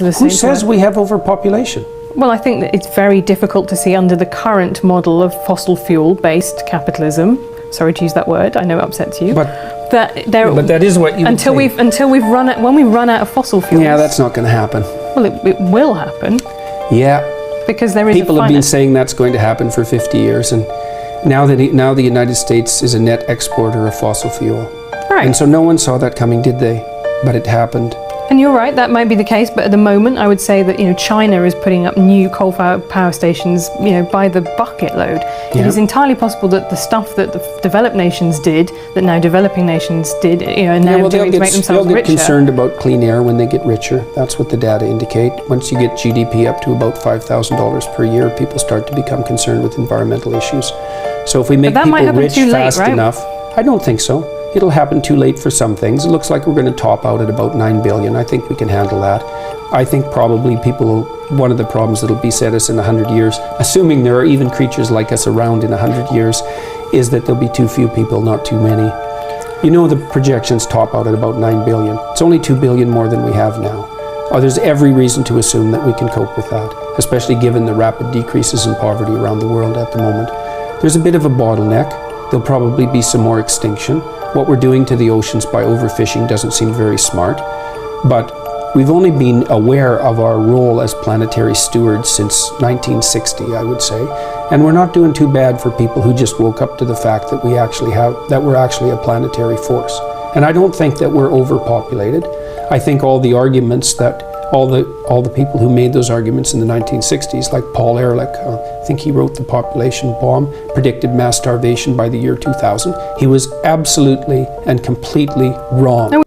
Who says we have overpopulation? Well, I think that it's very difficult to see under the current model of fossil fuel-based capitalism. Sorry to use that word. I know it upsets you. But that is what you until we've run out, when we run out of fossil fuels. Yeah, that's not going to happen. Well, it will happen. Yeah. Because there is people have been saying that's going to happen for 50 years, and now the United States is a net exporter of fossil fuel. Right. And so no one saw that coming, did they? But it happened. And you're right, that might be the case, but at the moment I would say that, China is putting up new coal-fired power stations, by the bucket load. Yeah. It is entirely possible that the stuff that the developed nations did, that now developing nations did, and now doing to make themselves richer. They'll get concerned about clean air when they get richer. That's what the data indicate. Once you get GDP up to about $5,000 per year, people start to become concerned with environmental issues. So if we make people rich fast enough, I don't think so. It'll happen too late for some things. It looks like we're going to top out at about 9 billion. I think we can handle that. I think probably one of the problems that'll beset us in 100 years, assuming there are even creatures like us around in 100 years, is that there'll be too few people, not too many. The projections top out at about 9 billion. It's only 2 billion more than we have now. There's every reason to assume that we can cope with that, especially given the rapid decreases in poverty around the world at the moment. There's a bit of a bottleneck. There'll probably be some more extinction. What we're doing to the oceans by overfishing doesn't seem very smart, but we've only been aware of our role as planetary stewards since 1960, I would say, and we're not doing too bad for people who just woke up to the fact that we're actually a planetary force. And I don't think that we're overpopulated. I think all the arguments that all the people who made those arguments in the 1960s, like Paul Ehrlich, I think he wrote The Population Bomb, predicted mass starvation by the year 2000. He was absolutely and completely wrong.